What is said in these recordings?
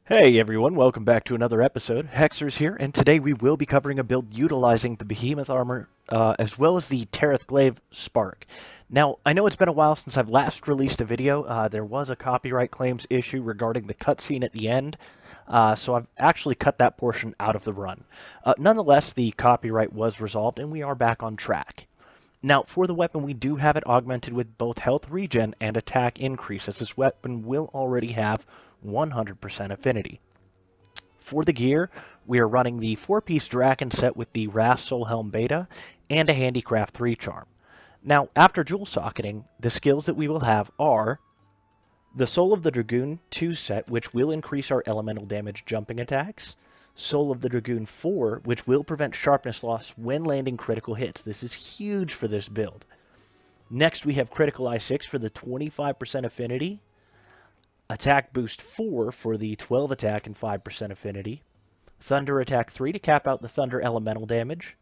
Hey everyone, welcome back to another episode. Hexer's here, and today we will be covering a build utilizing the Behemoth armor as well as the Taroth Glaive Spark. Now, I know it's been a while since I've last released a video. There was a copyright claims issue regarding the cutscene at the end, so I've actually cut that portion out of the run. Nonetheless, the copyright was resolved, and we are back on track. Now, for the weapon, we do have it augmented with both health regen and attack increase, as this weapon will already have 100% affinity. For the gear, we are running the 4-piece Draken set with the Wrath Soul Helm Beta and a Handicraft 3 charm. Now, after jewel socketing, the skills that we will have are the Soul of the Dragoon 2 set, which will increase our elemental damage jumping attacks, Soul of the Dragoon 4, which will prevent sharpness loss when landing critical hits. This is huge for this build. Next, we have Critical Eye 6 for the 25% affinity, Attack Boost 4 for the 12 attack and 5% affinity, Thunder Attack 3 to cap out the Thunder elemental damage,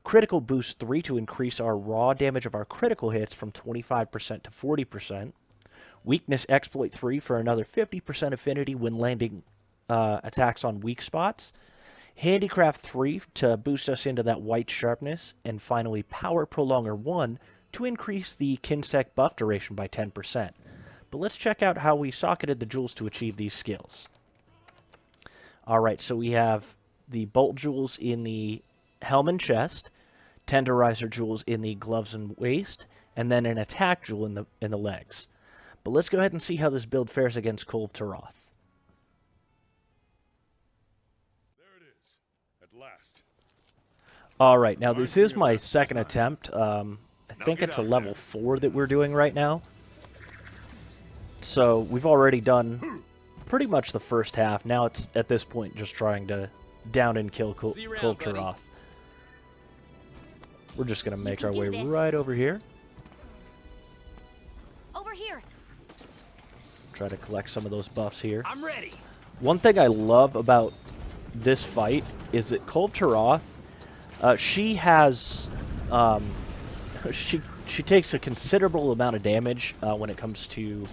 Critical Boost 3 to increase our raw damage of our critical hits from 25% to 40%, Weakness Exploit 3 for another 50% affinity when landing attacks on weak spots, Handicraft 3 to boost us into that white sharpness, and finally Power Prolonger 1 to increase the Kinsec buff duration by 10%. But let's check out how we socketed the jewels to achieve these skills. Alright, so we have the bolt jewels in the helm and chest, tenderizer jewels in the gloves and waist, and then an attack jewel in the legs. But let's go ahead and see how this build fares against Glaive Taroth. Last. Alright, now this is my second attempt. I think it's a level 4 that we're doing right now. So we've already done pretty much the first half. Now it's at this point just trying to down and kill Glaive Taroth. We're just going to make our way right over here. Over here. Try to collect some of those buffs here. I'm ready. One thing I love about this fight is that Glaive Taroth, she has, she takes a considerable amount of damage when it comes to,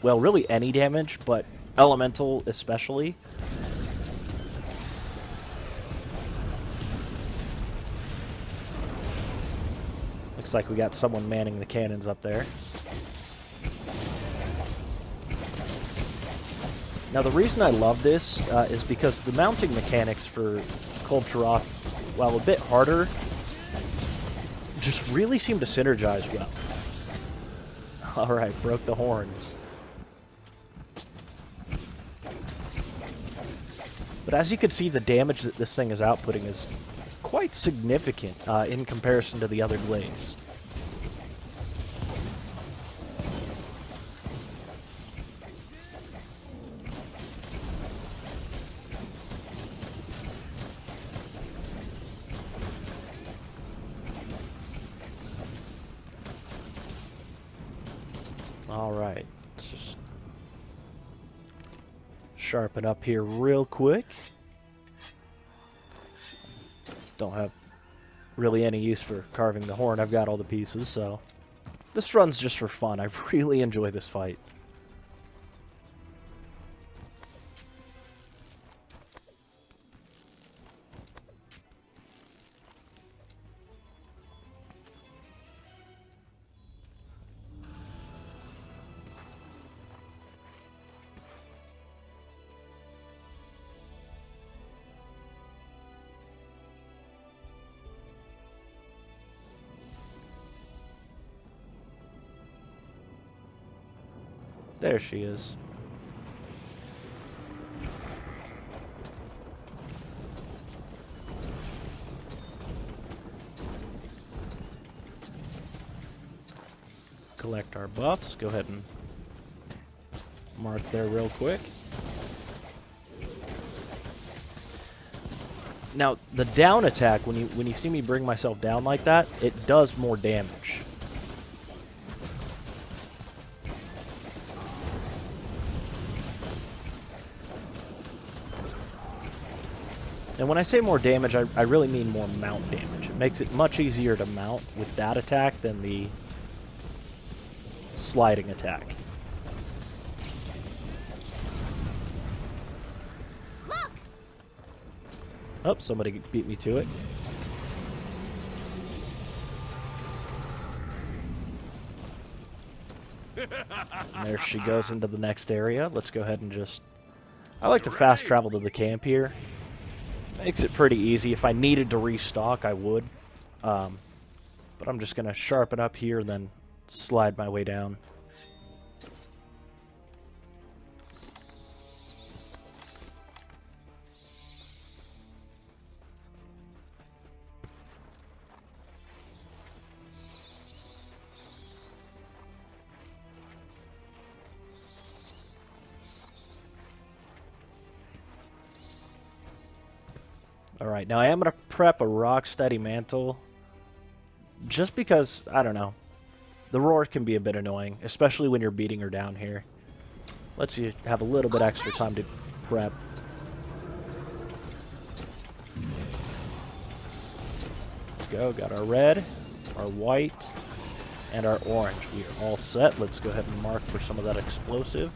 well, really any damage, but elemental especially. Looks like we got someone manning the cannons up there. Now the reason I love this is because the mounting mechanics for Glaive Taroth, while a bit harder, just really seem to synergize well. Alright, broke the horns. But as you can see, the damage that this thing is outputting is quite significant in comparison to the other glaives. Alright, let's just sharpen up here real quick. Don't have really any use for carving the horn. I've got all the pieces, so this run's just for fun. I really enjoy this fight. There she is. Collect our buffs. Go ahead and mark there real quick. Now, the down attack, when you see me bring myself down like that, it does more damage. And when I say more damage, I really mean more mount damage. It makes it much easier to mount with that attack than the sliding attack. Oh, somebody beat me to it. And there she goes into the next area. Let's go ahead and just... I like to fast travel to the camp here. Makes it pretty easy. If I needed to restock, I would. But I'm just going to sharpen up here and then slide my way down. Alright, now I am going to prep a rock-steady mantle. Just because, I don't know, the roar can be a bit annoying, especially when you're beating her down here. Lets you have a little bit extra time to prep. Go, got our red, our white, and our orange. We are all set. Let's go ahead and mark for some of that explosive.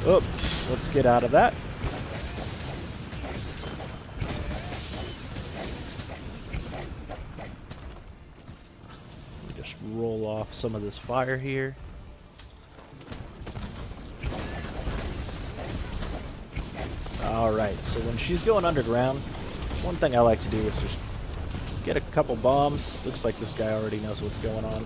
Oh, let's get out of that. Just roll off some of this fire here. Alright, so when she's going underground, one thing I like to do is just get a couple bombs. Looks like this guy already knows what's going on.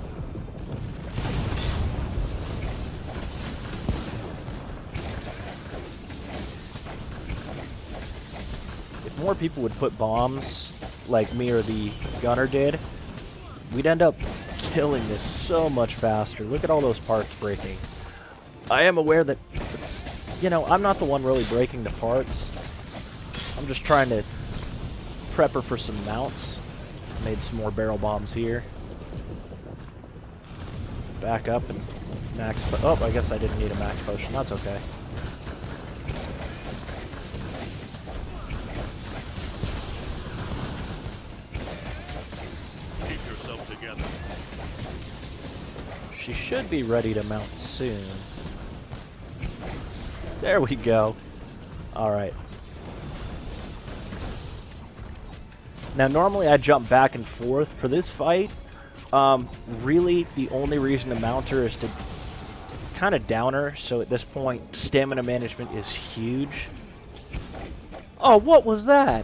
If more people would put bombs, like me or the gunner did, we'd end up killing this so much faster. Look at all those parts breaking. I am aware that it's, you know, I'm not the one really breaking the parts. I'm just trying to prep her for some mounts. Made some more barrel bombs here. Back up and max... Oh, I guess I didn't need a max potion. That's okay. Keep yourself together. She should be ready to mount soon. There we go. Alright. Now, normally I jump back and forth. For this fight, really the only reason to mount her is to kind of down her. So at this point, stamina management is huge. Oh, what was that?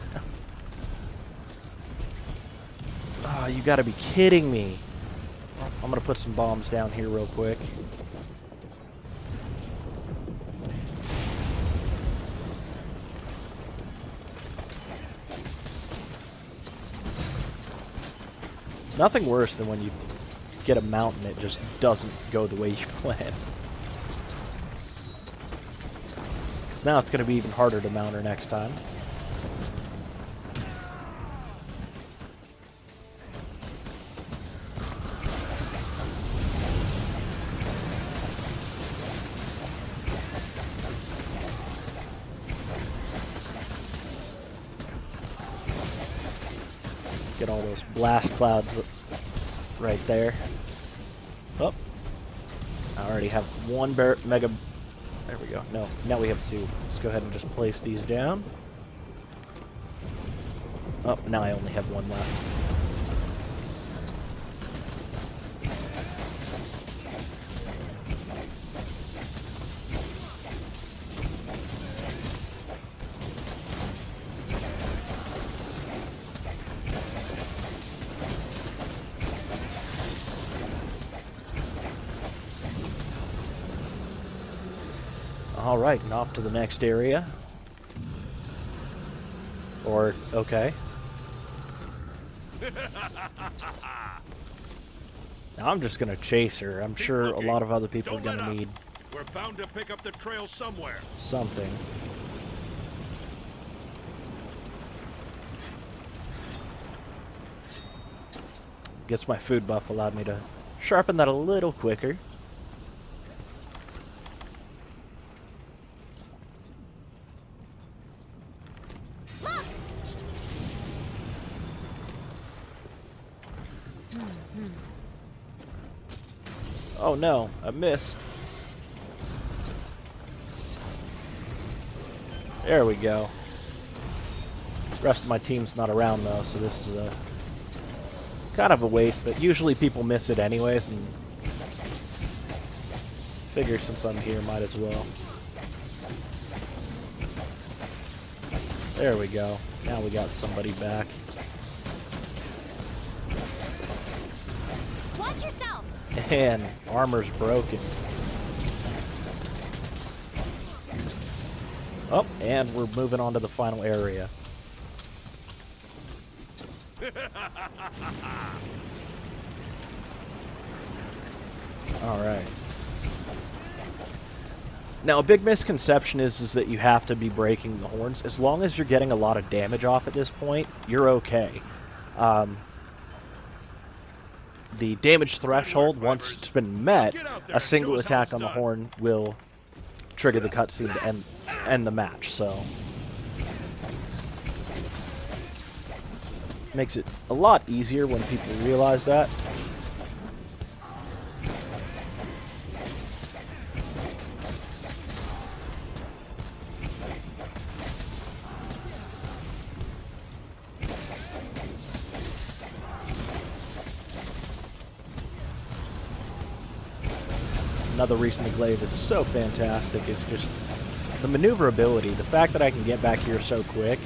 Oh, you gotta be kidding me. I'm gonna put some bombs down here real quick. Nothing worse than when you get a mount and it just doesn't go the way you plan. Because now it's going to be even harder to mount her next time. Get all those blast clouds right there. Oh, I already have one mega. There we go. No, now we have two. Let's go ahead and just place these down. Oh, now I only have one left. Alright, and off to the next area. Or, okay. Now I'm just gonna chase her. I'm sure a lot of other people are gonna need... We're bound to pick up the trail somewhere. Something. Guess my food buff allowed me to sharpen that a little quicker. Oh no, I missed. There we go. The rest of my team's not around though, so this is a kind of a waste, but usually people miss it anyways, and figure since I'm here, might as well. There we go. Now we got somebody back. Watch yourself. And armor's broken. Oh, and we're moving on to the final area. Alright. Now, a big misconception is that you have to be breaking the horns. As long as you're getting a lot of damage off at this point, you're okay. The damage threshold, once it's been met, a single attack on the horn will trigger the cutscene to end the match, so... Makes it a lot easier when people realize that. Another reason the Glaive is so fantastic is just the maneuverability. The fact that I can get back here so quick.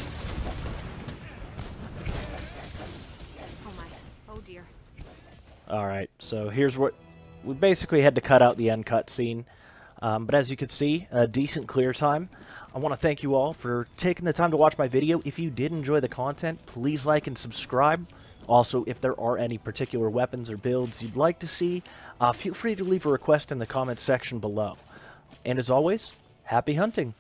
Oh my. Oh dear. Alright, so here's what... We basically had to cut out the end cutscene. But as you can see, a decent clear time. I want to thank you all for taking the time to watch my video. If you did enjoy the content, please like and subscribe. Also, if there are any particular weapons or builds you'd like to see, feel free to leave a request in the comments section below. And as always, happy hunting!